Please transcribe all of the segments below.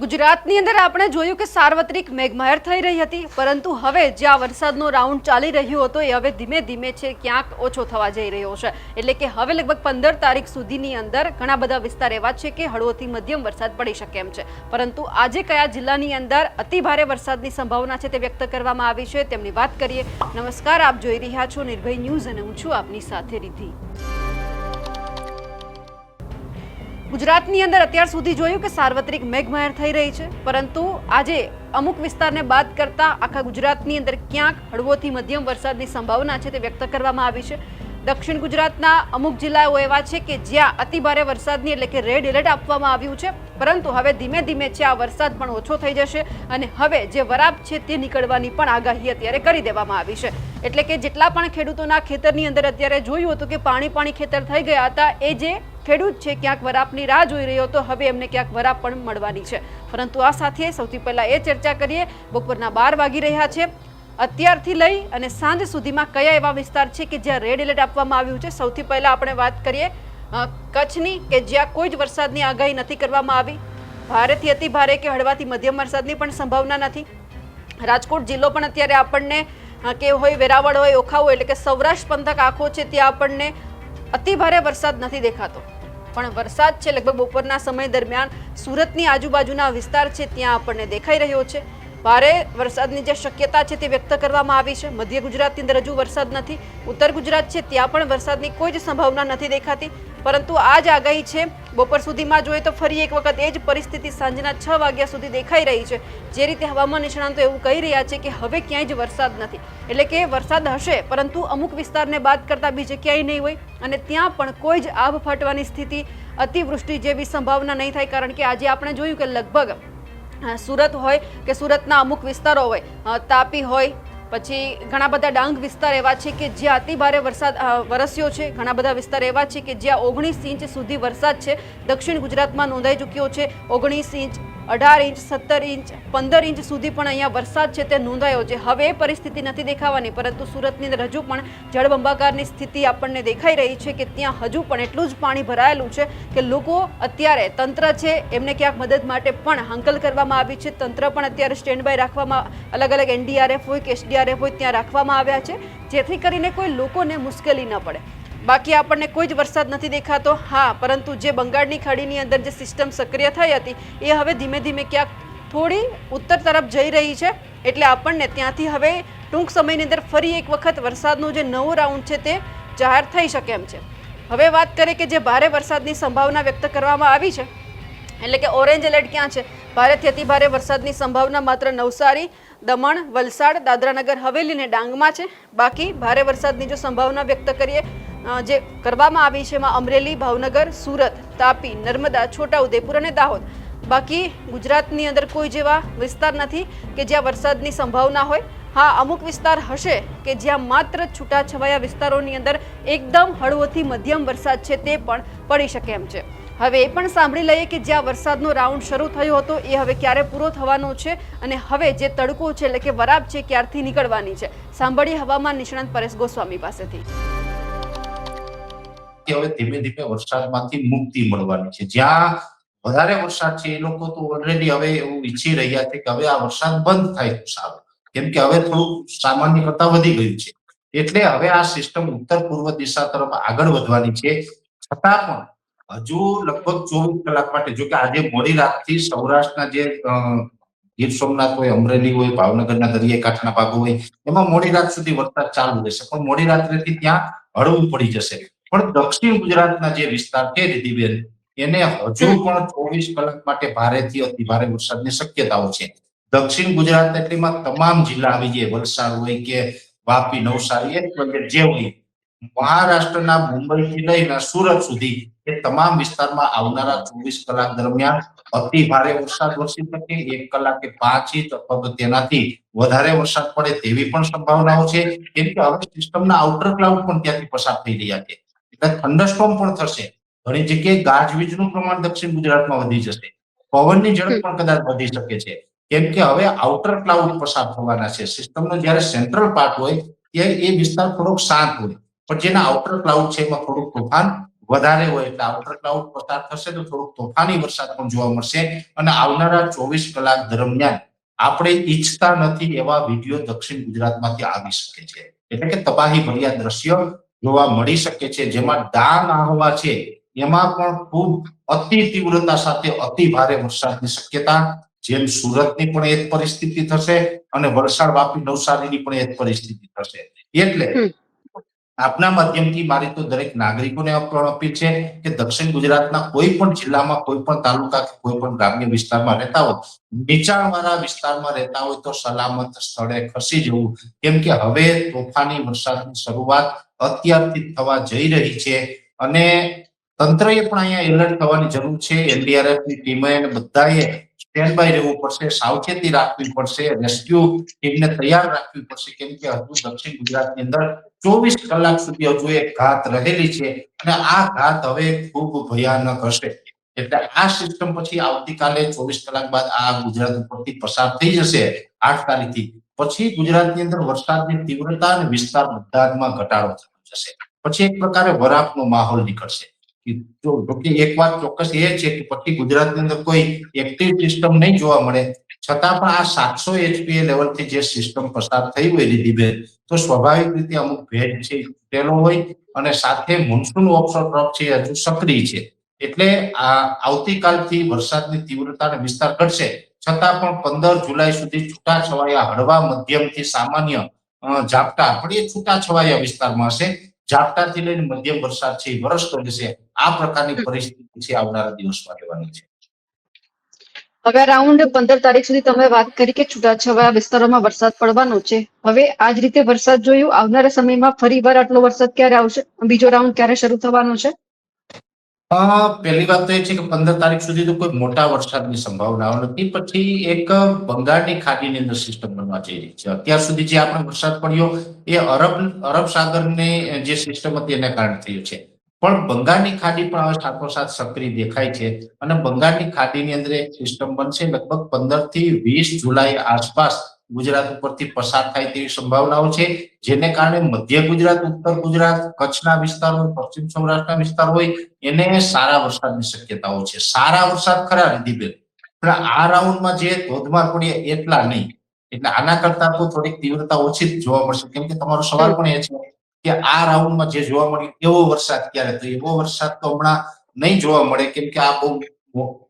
ગુજરાતની અંદર આપણે જોયું કે સાર્વત્રિક મેઘમહેર થઈ રહી હતી, પરંતુ હવે જે આ વરસાદનો રાઉન્ડ ચાલી રહ્યો હતો એ હવે ધીમે ધીમે છે ક્યાંક ઓછો થવા જઈ રહ્યો છે। એટલે કે હવે લગભગ 15 તારીખ સુધીની અંદર ઘણા બધા વિસ્તાર એવા છે કે હળવોથી મધ્યમ વરસાદ પડી શકે એમ છે। પરંતુ આજે કયા જિલ્લાની અંદર અતિ ભારે વરસાદની સંભાવના છે તે વ્યક્ત કરવામાં આવી છે તેમની વાત કરીએ। નમસ્કાર, આપ જોઈ રહ્યા છો નિર્ભય ન્યૂઝ અને હું છું આપની સાથે રિદ્ધિ। ગુજરાતની અંદર અત્યાર સુધી જોયું કે સાર્વત્રિક મેઘમહેર થઈ રહી છે, પરંતુ આજે અમુક વિસ્તારને બાદ કરતા આખા ગુજરાતની અંદર ક્યાંક હળવોથી મધ્યમ વરસાદની સંભાવના છે તે વ્યક્ત કરવામાં આવી છે। દક્ષિણ ગુજરાતના અમુક જિલ્લાઓ એવા છે કે જ્યાં અતિ ભારે વરસાદની એટલે કે રેડ એલર્ટ આપવામાં આવ્યું છે, પરંતુ હવે ધીમે ધીમે છે આ વરસાદ પણ ઓછો થઈ જશે અને હવે જે વરાપ છે તે નીકળવાની પણ આગાહી અત્યારે કરી દેવામાં આવી છે। એટલે કે જેટલા પણ ખેડૂતોના ખેતરની અંદર અત્યારે જોયું હતું કે પાણી ખેતર થઈ ગયા હતા, એ જે ખેડૂત છે ક્યાંક વરાપની રાહ જોઈ રહ્યો હતો, હવે એમને ક્યાંક વરાપ પણ મળવાની છે। પરંતુ આ સાથે સૌથી પહેલા એ ચર્ચા કરીએ, બપોરના 12 વાગી રહ્યા છે, અત્યારથી લઈ અને સાંજ સુધીમાં કયા એવા વિસ્તાર છે કે જ્યાં રેડ એલર્ટ આપવામાં આવ્યું છે। સૌથી પહેલા આપણે વાત કરીએ કચ્છની, કે જ્યાં કોઈ જ વરસાદની આગાહી નથી કરવામાં આવી। ભારેથી અતિ ભારે કે હળવાથી મધ્યમ વરસાદની પણ સંભાવના નથી। રાજકોટ જિલ્લો પણ અત્યારે આપણને કે હોય વેરાવળ હોય ઓખા હોય એટલે કે સૌરાષ્ટ્ર પંથક આખો છે ત્યાં આપણને અતિ ભારે વરસાદ નથી દેખાતો, પણ વરસાદ છે લગભગ બપોરના સમય દરમિયાન સુરતની આજુબાજુના વિસ્તાર છે ત્યાં આપણને દેખાઈ રહ્યો છે। ભારે વરસાદની જે શક્યતા છે તે વ્યક્ત કરવામાં આવી છે। મધ્ય ગુજરાતની અંદર હજુ વરસાદ નથી, ઉત્તર ગુજરાત છે ત્યાં પણ વરસાદની કોઈ જ સંભાવના નથી દેખાતી, પરંતુ આ જ આગાહી છે બપોર સુધીમાં જોઈએ તો ફરી એક વખત એ જ પરિસ્થિતિ સાંજના 6 વાગ્યા સુધી દેખાઈ રહી છે। જે રીતે હવામાન નિષ્ણાતો એવું કહી રહ્યા છે કે હવે ક્યાંય જ વરસાદ નથી, એટલે કે વરસાદ હશે પરંતુ અમુક વિસ્તારને બાદ કરતા બીજે ક્યાંય નહીં હોય અને ત્યાં પણ કોઈ જ આભ ફાટવાની સ્થિતિ, અતિવૃષ્ટિ જેવી સંભાવના નહીં થાય। કારણ કે આજે આપણે જોયું કે લગભગ સુરત હોય કે સુરતના અમુક વિસ્તારો હોય, તાપી હોય, પછી ઘણા બધા ડાંગ વિસ્તાર એવા છે કે જ્યાં અતિ ભારે વરસાદ વરસ્યો છે। ઘણા બધા વિસ્તાર એવા છે કે જ્યાં 19 ઇંચ સુધી વરસાદ છે દક્ષિણ ગુજરાતમાં નોંધાઈ ચૂક્યો છે। 19 ઇંચ, 18 ઇંચ, 17 ઇંચ, 15 ઇંચ સુધી પણ અહીંયા વરસાદ છે તે નોંધાયો છે। હવે એ પરિસ્થિતિ નથી દેખાવાની, પરંતુ સુરતની અંદર હજુ પણ જળબંબાકારની સ્થિતિ આપણને દેખાઈ રહી છે કે ત્યાં હજુ પણ એટલું જ પાણી ભરાયેલું છે કે લોકો અત્યારે તંત્ર છે એમને ક્યાંક મદદ માટે પણ હાંકલ કરવામાં આવી છે। તંત્ર પણ અત્યારે સ્ટેન્ડ બાય રાખવામાં, અલગ અલગ NDRF હોય કે SDRF હોય ત્યાં રાખવામાં આવ્યા છે, જેથી કરીને કોઈ લોકોને મુશ્કેલી ન પડે। બાકી આપણને કોઈ જ વરસાદ નથી દેખાતો। હા, પરંતુ જે બંગાળની ખાડીની અંદર જે સિસ્ટમ સક્રિય થઈ હતી એ હવે ધીમે ધીમે ક્યાંક થોડી ઉત્તર તરફ જઈ રહી છે, એટલે આપણને ત્યાંથી હવે ટૂંક સમયની અંદર ફરી એક વખત વરસાદનો જે નવો રાઉન્ડ છે તે જાહેર થઈ શકે એમ છે। હવે વાત કરીએ કે જે ભારે વરસાદની સંભાવના વ્યક્ત કરવામાં આવી છે, એટલે કે ઓરેન્જ એલર્ટ ક્યાં છે? ભારેથી અતિ ભારે વરસાદની સંભાવના માત્ર નવસારી, દમણ, વલસાડ, દાદરાનગર હવેલી અને ડાંગમાં છે। બાકી ભારે વરસાદની જો સંભાવના વ્યક્ત કરીએ જે કરવામાં આવી છે એમાં અમરેલી, ભાવનગર, સુરત, તાપી, નર્મદા, છોટાઉદેપુર અને દાહોદ। બાકી ગુજરાતની અંદર કોઈ જેવા વિસ્તાર નથી કે જ્યાં વરસાદની સંભાવના હોય। હા, અમુક વિસ્તાર હશે કે જ્યાં માત્ર છૂટાછવાયા વિસ્તારોની અંદર એકદમ હળવોથી મધ્યમ વરસાદ છે તે પણ પડી શકે એમ છે। હવે એ પણ સાંભળી લઈએ કે જ્યાં વરસાદનો રાઉન્ડ શરૂ થયો હતો એ હવે ક્યારે પૂરો થવાનો છે અને હવે જે તડકો છે એટલે કે વરાપ છે ક્યારથી નીકળવાની છે। સાંભળીએ હવામાન નિષ્ણાત પરેશ ગોસ્વામી પાસેથી। હવે ધીમે ધીમે વરસાદમાંથી મુક્તિ મળવાની છે। જ્યાં વધારે વરસાદ છે એ લોકો તો ઓલરેડી હવે એવું ઈચ્છી રહ્યા છે કે હવે આ વરસાદ બંધ થાય તો સારું, કેમ કે હવે થોડું સામાન્ય કરતા વધી ગયું છે, એટલે હવે આ સિસ્ટમ ઉત્તર પૂર્વ દિશા તરફ આગળ વધવાની છે। છતાં પણ હજુ લગભગ 24 કલાક માટે, જો કે આજે મોડી રાતથી સૌરાષ્ટ્રના જે ગીર સોમનાથ હોય, અમરેલી હોય, ભાવનગરના દરિયાઈ કાંઠાના ભાગો હોય એમાં મોડી રાત સુધી વરસાદ ચાલુ રહેશે, પણ મોડી રાત્રેથી ત્યાં હળવું પડી જશે। પણ દક્ષિણ ગુજરાતના જે વિસ્તાર છે રીતિબેન, એને હજુ પણ 24 કલાક માટે ભારેથી અતિ ભારે વરસાદની શક્યતાઓ છે। દક્ષિણ ગુજરાત એટલીમાં તમામ જિલ્લા આવી જાય, વલસાડ હોય કે વાપી, નવસારી, જે હોય, મહારાષ્ટ્રના મુંબઈથી લઈને સુરત સુધી એ તમામ વિસ્તારમાં આવનારા 24 કલાક દરમિયાન અતિ ભારે વરસાદ વરસી શકે। 1 કલાકે 5 ઇંચ અથવા તેનાથી વધારે વરસાદ પડે તેવી પણ સંભાવનાઓ છે, કેમ કે હવે સિસ્ટમના આઉટર ક્લાઉડ પણ ત્યાંથી પસાર થઈ રહ્યા છે, એટલે થંડરસ્ટોર્મ પણ થશે। ઘણી જગ્યાએ ગાજવીજનું પ્રમાણ દક્ષિણ ગુજરાતમાં વધી જશે, પવનની ઝડપ પણ કદાચ વધી શકે છે, કેમ કે હવે આઉટર ક્લાઉડ પસાર થવાના છે। સિસ્ટમનો જ્યારે સેન્ટ્રલ પાર્ટ હોય ત્યારે એ વિસ્તાર થોડોક શાંત હોય, પણ જેના આઉટર ક્લાઉડ છે એમાં થોડુંક તોફાન વધારે હોય એટલે આઉટર ક્લાઉડ પસાર થશે તો થોડોક તોફાની વરસાદ પણ જોવા મળશે અને આવનારા 24 કલાક દરમિયાન આપણે ઈચ્છતા નથી એવા વિડીયો દક્ષિણ ગુજરાતમાંથી આવી શકે છે, એટલે કે તબાહી ભર્યા દ્રશ્યો જોવા મળી શકે છે, જેમાં ડાંગ આહવા છે એમાં પણ ખૂબ અતિ તીવ્રતા સાથે અતિ ભારે વરસાદની શક્યતા, જેમ સુરતની પણ એ જ પરિસ્થિતિ થશે અને વલસાડ, વાપી, નવસારીની પણ એ જ પરિસ્થિતિ થશે. એટલે આપના માધ્યમથી મારી તો દરેક નાગરિકોને અપીલ છે કે દક્ષિણ ગુજરાતના કોઈ પણ જિલ્લામાં, કોઈ પણ તાલુકા કે કોઈ પણ ગ્રામ્ય વિસ્તારમાં રહેતા હોય, નીચાણવાળા વિસ્તારમાં રહેતા હોય તો સલામત સ્થળે ખસી જવું, કેમ કે હવે તોફાની વરસાદની શરૂઆત અત્યારથી થવા જઈ રહી છે અને તંત્રએ પણ અહીંયા એલર્ટ થવાની જરૂર છે. એનડીઆરએફની ટીમે અને બધાએ સ્ટેન્ડ બાય રહેવું પડશે, સાવચેતી રાખવી પડશે, રેસ્ક્યુ ટીમને તૈયાર રાખવી પડશે, કેમ કે હજુ દક્ષિણ ગુજરાતની અંદર 24 કલાક સુધી હજુ એક ઘાત રહેલી છે અને આ ઘાત હવે ખૂબ ભયાનક હશે. એટલે આ સિસ્ટમ પછી આવતીકાલે 24 કલાક બાદ આ ગુજરાત ઉપરથી પસાર થઈ જશે 8 તારીખથી, પછી ગુજરાતની અંદર વરસાદની તીવ્રતા અને વિસ્તાર બધામાં ઘટાડો થઈ જશે. પછી એક પ્રકારે વરાપનો માહોલ નીકળશે. એક વાત ચોક્કસ એ છે કે પછી ગુજરાતની અંદર કોઈ એક્ટિવ સિસ્ટમ નહીં જોવા મળે, છતાં પણ આ 700 એચપીએ લેવલથી જે સિસ્ટમ પસાર થઈ હોય રીધિબેન, તો સ્વાભાવિક રીતે અમુક ભેજ છે તૂટેલો હોય અને સાથે મોન્સૂન ઓફશોર ટ્રફ છે હજુ સક્રિય છે. એટલે આ આવતીકાલથી વરસાદની તીવ્રતા અને વિસ્તાર ઘટશે, છતાં પણ 15 જુલાઈ સુધી છૂટાછવાયા હળવા મધ્યમથી સામાન્ય ઝાપટા, પણ એ છૂટાછવાયા વિસ્તારમાં હશે. ઝાપટાથી લઈને મધ્યમ વરસાદ છે એ વરસતો જશે. આ પ્રકારની પરિસ્થિતિ છે આવનારા દિવસમાં રહેવાની છે. હવે અરાઉન્ડ 15 તારીખ સુધી તમે વાત કરી કે છૂટાછવાયા વિસ્તારોમાં વરસાદ પડવાનો છે. હવે આ જ રીતે વરસાદ જોયું, આવનારા સમયમાં ફરીવાર આટલો વરસાદ ક્યારે આવશે, બીજો રાઉન્ડ ક્યારે શરૂ થવાનો છે? પહેલી વાત તો એ છે કે 15 તારીખ સુધી તો કોઈ મોટા વરસાદની સંભાવનાઓ નથી. પછી એક બંગાળની ખાડીની અંદર સિસ્ટમ બનવા જઈ રહી છે. અત્યાર સુધી જે આપણે વરસાદ પડ્યો એ અરબ સાગરની જે સિસ્ટમ હતી એને કારણે થયો છે, પણ બંગાળની ખાડી પણ હવે સાથોસાથ સક્રિય દેખાય છે અને બંગાળની ખાડીની અંદર એક સિસ્ટમ બનશે, લગભગ 15 થી 20 જુલાઈ આસપાસ ગુજરાત ઉપરથી પસાર થાય તેવી સંભાવનાઓ છે, જેને કારણે મધ્ય ગુજરાત, ઉત્તર ગુજરાત, કચ્છના વિસ્તાર હોય, પશ્ચિમ સૌરાષ્ટ્રના વિસ્તાર હોય એને સારા વરસાદની શક્યતાઓ છે. સારા વરસાદ ખરા રીધિબેન, પણ આ રાઉન્ડમાં જે ધોધમાર પડ્યા એટલા નહીં, એટલે આના કરતા તો થોડીક તીવ્રતા ઓછી જોવા મળશે. કેમ કે તમારો સવાલ પણ એ છે કે આ રાઉન્ડમાં જે જોવા મળ્યું એવો વરસાદ ક્યારે, તો એવો વરસાદ તો હમણાં નહીં જોવા મળે, કેમ કે આ બહુ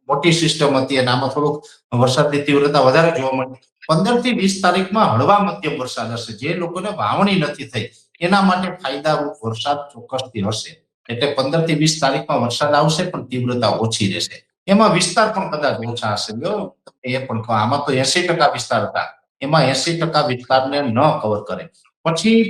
મોટી સિસ્ટમ હતી અને આમાં થોડુંક વરસાદની તીવ્રતા વધારે જોવા મળે. 15 થી 20 તારીખમાં હળવા મધ્યમ વરસાદ હશે, જે લોકોને વાવણી નથી થઈ એના માટે ફાયદારૂપ વરસાદ ચોક્કસથી હશે. એટલે 15 થી 20 તારીખમાં વરસાદ આવશે, પણ તીવ્રતા ઓછી રહેશે. એમાં વિસ્તાર પણ કદાચ ઓછા હશે. એ પણ આમાં તો 80% વિસ્તાર હતા, એમાં 80% વિસ્તારને ન કવર કરે. પછી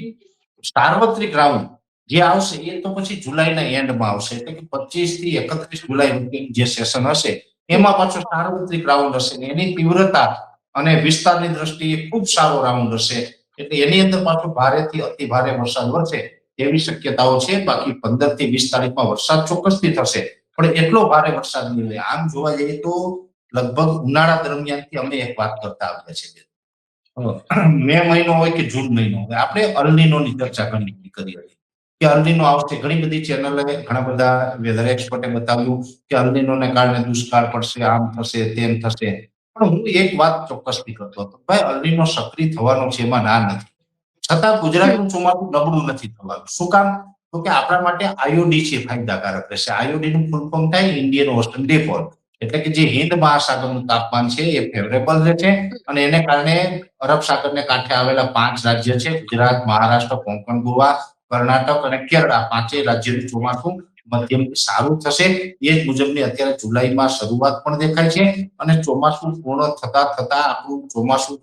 સાર્વત્રિક રાઉન્ડ જે આવશે એ તો પછી જુલાઈના એન્ડમાં આવશે, એટલે કે 25 થી 31 જુલાઈ સુધીનું જે સેશન હશે એમાં પાછો સાર્વત્રિક રાઉન્ડ હશે. એની તીવ્રતા અને વિસ્તારની દ્રષ્ટિએ ખૂબ સારો રાઉન્ડ હશે, એટલે એની અંદર પાછો ભારેથી અતિ ભારે વરસાદ વરસે એવી શક્યતાઓ છે. બાકી 15 થી 20 તારીખમાં વરસાદ ચોક્કસથી થશે, પણ એટલો ભારે વરસાદ નહીં હોય. આમ જોવા જઈએ તો લગભગ ઉનાળા દરમિયાનથી અમે એક વાત કરતા આવ્યા છીએ, મે મહિનો હોય કે જૂન મહિનો હોય, આપણે અલ્નીનોની ચર્ચા ઘણી કરી હતી કે અલ્નીનો આવશે. ઘણી બધી ચેનલે, ઘણા બધા વેધર એક્સપર્ટે બતાવ્યું કે અલ્નીનોને કારણે દુષ્કાળ પડશે, આમ થશે, તેમ થશે. પણ હું એક વાત ચોક્કસથી કરતો હતો, ભાઈ અલ્નીનો સક્રિય થવાનો છે એમાં ના નથી, છતાં ગુજરાતનું ચોમાસું નબળું નથી થવાનું. શું કામ? તો કે આપણા માટે આઈઓડી છે ફાયદાકારક રહેશે. આઈઓડી નું ફૂલ ફોર્મ થાય ઇન્ડિયન ઓશન ડિપોલ, એટલે કે જે હિન્દ મહાસાગરનું તાપમાન છે એ ફેવરેબલ રહે છે અને એને કારણે અરબ સાગરને કાંઠે આવેલા 5 રાજ્ય છે, ગુજરાત, મહારાષ્ટ્ર, કોંકણ, ગોવા, કર્ણાટક અને કેરળ, 5 રાજ્યનું ચોમાસું મધ્યમથી સારું થશે. એ જ મુજબની અત્યારે જુલાઈમાં શરૂઆત પણ દેખાય છે અને ચોમાસું પૂર્ણ થતા આપણું ચોમાસું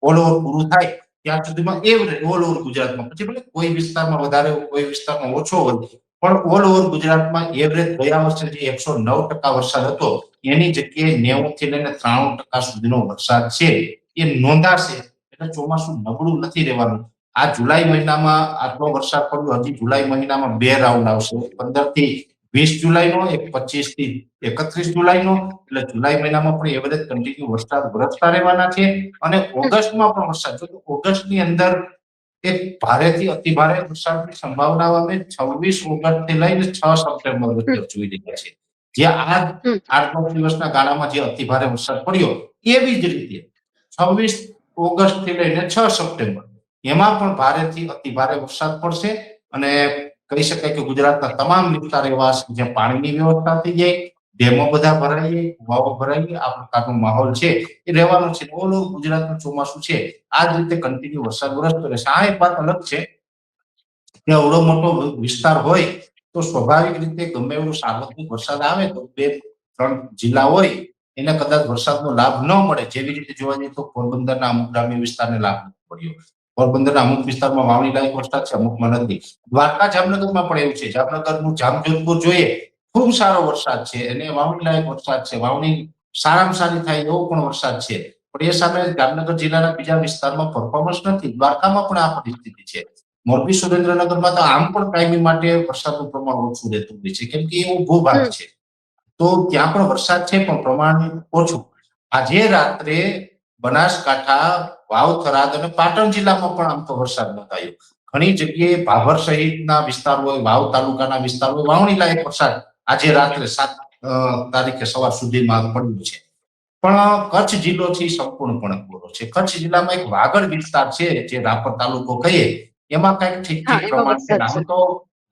ઓલ ઓવર પૂરું થાય ત્યાં સુધીમાં એવરેજ ઓલ ઓવર ગુજરાતમાં, પછી ભલે કોઈ વિસ્તારમાં વધારે હોય, કોઈ વિસ્તારમાં ઓછો હોય, પણ ઓલ ઓવર ગુજરાતમાં એવરેજ ગયા વર્ષે જે 109% વરસાદ હતો એની જગ્યાએ 90 થી લઈને 93% સુધીનો વરસાદ છે એ નોંધાશે. એટલે ચોમાસું નબળું નથી રહેવાનું. આ જુલાઈ મહિનામાં આટલો વરસાદ પડ્યો, હજી જુલાઈ મહિનામાં 2 રાઉન્ડ આવશે, 15 થી 20 જુલાઈનો, એક 25 થી 31 જુલાઈનો. એટલે જુલાઈ મહિનામાં પણ એવરેજ કન્ટિન્યુ વરસાદ વરસતા રહેવાના છે અને ઓગસ્ટમાં પણ વરસાદ. જો ઓગસ્ટની અંદર એ ભારેથી અતિ ભારે વરસાદની સંભાવના અમે 26 ઓગસ્ટ થી લઈને 6 સપ્ટેમ્બર વચ્ચે જોઈ રહ્યા છે. જે આ હમ. 8-9 દિવસના ગાળામાં જે અતિ ભારે વરસાદ પડ્યો એવી જ રીતે 26 ઓગસ્ટ થી લઈને 6 સપ્ટેમ્બર એમાં પણ ભારેથી અતિ ભારે વરસાદ પડશે અને કહી શકાય કે ગુજરાતના તમામ વિસ્તાર એવા છે જ્યાં પાણીની વ્યવસ્થા થઈ જાય, ડેમો બધા ભરાઈ જાય, કુવાઓ ભરાઈ જાય, આ પ્રકારનો માહોલ છે એ રહેવાનો છે. ઓલ ઓવર ગુજરાતનું ચોમાસું છે આ જ રીતે કન્ટિન્યુ વરસાદ વરસતો રહેશે. આ એક વાત અલગ છે કે અવડો મોટો વિસ્તાર હોય તો સ્વાભાવિક રીતે ગમે એવો સાર્વત્રિક વરસાદ આવે તો 2-3 જિલ્લા હોય એને કદાચ વરસાદનો લાભ ન મળે. જેવી રીતે જોવા જઈએ તો પોરબંદરના અમુક ગ્રામ્ય વિસ્તારને લાભ નથી મળ્યો. પોરબંદરના અમુક વિસ્તારમાં વાવણી લાયક વરસાદ છે, અમુકમાં નથી. દ્વારકા જામનગરમાં પણ એવું છે. જામનગરનું જામજોધપુર જોઈએ ખૂબ સારો વરસાદ છે અને વાવણી લાયક વરસાદ છે, વાવણી સારામાં સારી થાય એવો પણ વરસાદ છે. પણ એ સામે જામનગર જિલ્લાના બીજા વિસ્તારમાં પરફોર્મન્સ નથી. દ્વારકામાં પણ આ પરિસ્થિતિ છે. મોરબી સુરેન્દ્રનગરમાં તો આમ પણ કાયમી માટે વરસાદનું પ્રમાણ ઓછું રહેતું હોય છે કેમ કે એવો ભૂભાગ છે. તો ત્યાં પણ વરસાદ છે પણ પ્રમાણ ઓછું. આજે રાત્રે બનાસકાંઠા, વાવ, થરાદ અને પાટણ જિલ્લામાં પણ આમ તો વરસાદ નોંધાયો. ઘણી જગ્યાએ ભાભર સહિતના વિસ્તારો હોય, વાવ તાલુકાના વિસ્તારો હોય, વાવણી લાયક વરસાદ આજે રાત્રે 7 તારીખે સવાર સુધીમાં પડ્યું છે. પણ કચ્છ જિલ્લો છે સંપૂર્ણપણે કોરો છે. કચ્છ જિલ્લામાં એક વાગડ વિસ્તાર છે જે રાપર તાલુકો કહીએ એમાં કઈક ઠીક ઠીક પ્રમાણ છે. આમ તો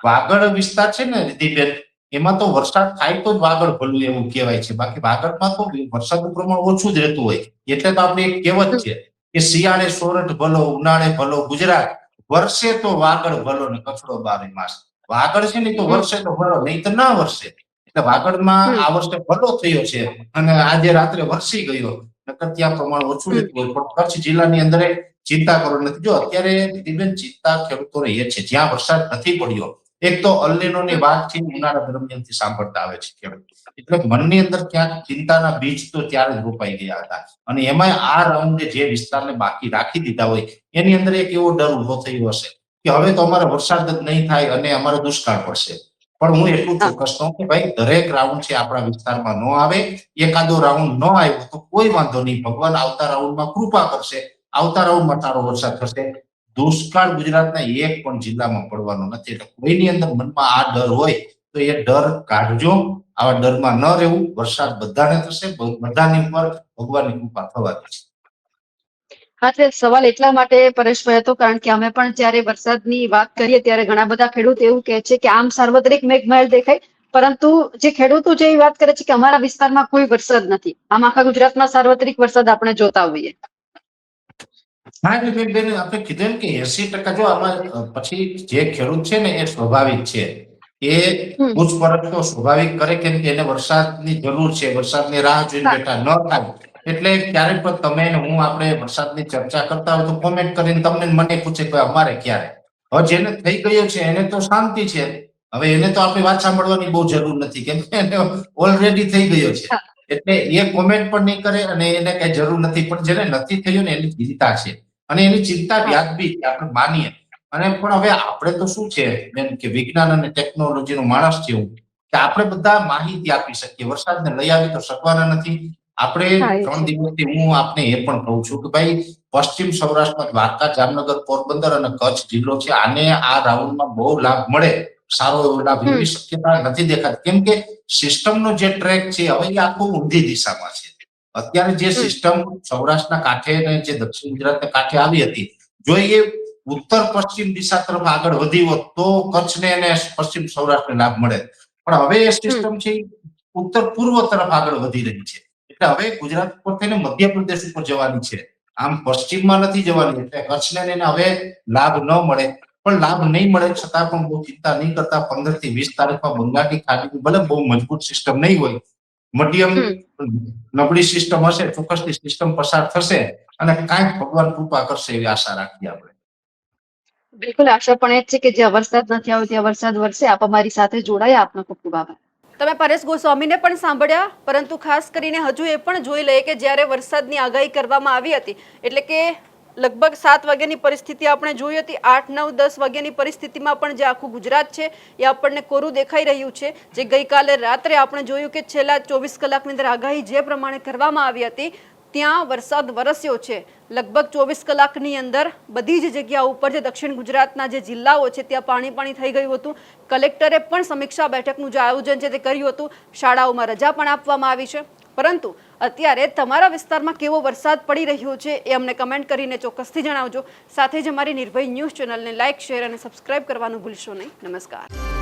વાગડ વિસ્તાર છે ને રિધિબેન, એમાં તો વરસાદ થાય તો જ વાગડ ભલું એવું કહેવાય છે. બાકી વાગડમાં તો વરસાદનું પ્રમાણ ઓછું જ રહેતું હોય. એટલે તો આપણે એક કહેવત છે કે શિયાળે સોરઠ ભલો, ઉનાળે ભલો ગુજરાત, વર્ષે તો વાગડ ભલો ને કચડો 12 માસ. વાગડ છે ને તો વર્ષે તો ભલો, નહીં તો ના વર્ષે. એટલે વાગડમાં આ વર્ષે ભલો થયો છે અને આજે રાત્રે વરસી ગયો. નકર ત્યાં પ્રમાણ ઓછું રહેતું હોય. પણ કચ્છ જિલ્લાની અંદર ચિંતા કરો નથી. જો અત્યારે દિવ્યન ચિંતા ખેડૂતોને એ છે જ્યાં વરસાદ નથી પડ્યો. એક તો અલ્નીનોની વાત છે ઉનાળા દરમિયાનથી સાંભળતા આવે છે ખેડૂત. એટલે મનની અંદર ક્યાંક ચિંતાના બીજ તો ત્યારે જ રોપાઈ ગયા હતા. અને એમાં આ રાઉન્ડે જે વિસ્તારને બાકી રાખી દીધા હોય એની અંદર એક એવો ડર ઉભો થયો હશે કે હવે તો અમારે વરસાદ જ નહીં થાય અને અમારે દુષ્કાળ પડશે. પણ હું એટલું ચોક્કસ કહું કે ભાઈ દરેક રાઉન્ડ છે આપણા વિસ્તારમાં ન આવે. એકાદો રાઉન્ડ ન આવ્યો તો કોઈ વાંધો નહીં, ભગવાન આવતા રાઉન્ડમાં કૃપા કરશે, આવતા રાઉન્ડમાં સારો વરસાદ થશે. દુષ્કાળ ગુજરાતના એક પણ જિલ્લામાં પડવાનો નથી. એટલે કોઈની અંદર મનમાં આ ડર હોય તો એ ડર કાઢજો. આવા ડરમાં ન રહેવું. વરસાદ બધાને થશે, બધાની ઉપર ભગવાનની કૃપા થવાની છે. હા, એટલે સવાલ એટલા માટે પરેશભાઈ હતો કારણ કે અમે પણ જ્યારે વરસાદની વાત કરીએ ત્યારે ઘણા બધા ખેડૂત એવું કહે છે કે આમ સાર્વત્રિક મેઘમહેર દેખાય, પરંતુ જે ખેડૂતો જે વાત કરે છે કે અમારા વિસ્તારમાં કોઈ વરસાદ નથી. આમ આખા ગુજરાતમાં સાર્વત્રિક વરસાદ આપણે જોતા હોઈએ. હા, એટલે બેન આપણે કીધું કે 80% જો આમાં પછી જે ખેડૂત છે ને એ સ્વાભાવિક છે. એ પૂછપરછ તો સ્વાભાવિક કરે કેમ કે એને વરસાદની જરૂર છે, વરસાદની રાહ જોઈને બેઠા ન થાય. એટલે ક્યારેક પણ તમે ને હું આપણે વરસાદની ચર્ચા કરતા હોય તો કોમેન્ટ કરીને તમને મને પૂછે કે અમારે ક્યારે. હવે જેને થઈ ગયો છે એને તો શાંતિ છે. હવે એને તો આપણી વાત સાંભળવાની બહુ જરૂર નથી કેમ કે એને ઓલરેડી થઈ ગયો છે. એટલે એ કોમેન્ટ પણ નહીં કરે અને એને કઈ જરૂર નથી. પણ જેને નથી થયું ને એની ચિંતા છે અને એની ચિંતા વ્યાજબી છે, આપણે માનીએ. અને પણ હવે આપણે તો શું છે બેન કે વિજ્ઞાન અને ટેકનોલોજીનો માણસ છે હું કે આપણે બધા માહિતી આપી શકીએ. વરસાદને લઈ આવી તો શકવાના નથી. આપણે 3 દિવસથી હું આપને એ પણ કહું છું કે ભાઈ પશ્ચિમ સૌરાષ્ટ્રમાં દ્વારકા, જામનગર, પોરબંદર અને કચ્છ જિલ્લો છે આને આ રાઉન્ડમાં બહુ લાભ મળે, સારો એવો લાભ એવી શક્યતા નથી દેખાતી. કેમ કે સિસ્ટમનો જે ટ્રેક છે હવે એ આખો ઊંધી દિશામાં છે. અત્યારે જે સિસ્ટમ સૌરાષ્ટ્રના કાંઠે અને જે દક્ષિણ ગુજરાતના કાંઠે આવી હતી, જો એ ઉત્તર પશ્ચિમ દિશા તરફ આગળ વધી હોત તો કચ્છને અને પશ્ચિમ સૌરાષ્ટ્રને લાભ મળે. પણ હવે એ સિસ્ટમ છે ઉત્તર પૂર્વ તરફ આગળ વધી રહી છે. એટલે હવે ગુજરાત ઉપર થઈને મધ્યપ્રદેશ ઉપર જવાની છે, આમ પશ્ચિમમાં નથી જવાની. એટલે કચ્છને એને હવે લાભ ન મળે. પણ લાભ નહીં મળે છતાં પણ બહુ ચિંતા નહીં કરતા. 15 થી 20 તારીખમાં બંગાળની ખાડીની ભલે બહુ મજબૂત સિસ્ટમ નહીં હોય, મધ્યમ નબળી સિસ્ટમ હશે, ચોક્કસથી સિસ્ટમ પસાર થશે અને કાંઈક ભગવાન કૃપા કરશે એવી આશા રાખીએ આપણે. બિલકુલ, આશા પણ એ જ છે કે જ્યાં વરસાદ નથી આવ્યો ત્યાં વરસાદ વરસે. આપ અમારી સાથે જોડાયા, આપનો ખૂબ ખૂબ આભાર. તમે પરેશ ગોસ્વામીને પણ સાંભળ્યા, પરંતુ ખાસ કરીને હજુ એ પણ જોઈ લઈએ કે જ્યારે વરસાદની આગાહી કરવામાં આવી હતી એટલે કે લગભગ 7 વાગ્યાની પરિસ્થિતિ આપણે જોઈ હતી, 8, 9, 10 વાગ્યાની પરિસ્થિતિમાં પણ જે આખું ગુજરાત છે એ આપણને કોરું દેખાઈ રહ્યું છે. જે ગઈકાલે રાત્રે આપણે જોયું કે છેલ્લા 24 કલાકની અંદર આગાહી જે પ્રમાણે કરવામાં આવી હતી ત્યાં વરસાદ વરસ્યો છે. લગભગ 24 કલાકની અંદર બધી જ જગ્યાઓ ઉપર જે દક્ષિણ ગુજરાતના જે જિલ્લાઓ છે ત્યાં પાણી થઈ ગયું હતું. કલેક્ટરે પણ સમીક્ષા બેઠકનું જે આયોજન છે તે કર્યું હતું. શાળાઓમાં રજા પણ આપવામાં આવી છે. પરંતુ અત્યારે તમારા વિસ્તારમાં કેવો વરસાદ પડી રહ્યો છે એ અમને કમેન્ટ કરીને ચોક્કસથી જણાવજો. સાથે જ અમારી નિર્ભય ન્યૂઝ ચેનલને લાઇક, શેર અને સબસ્ક્રાઇબ કરવાનું ભૂલશો નહીં. નમસ્કાર.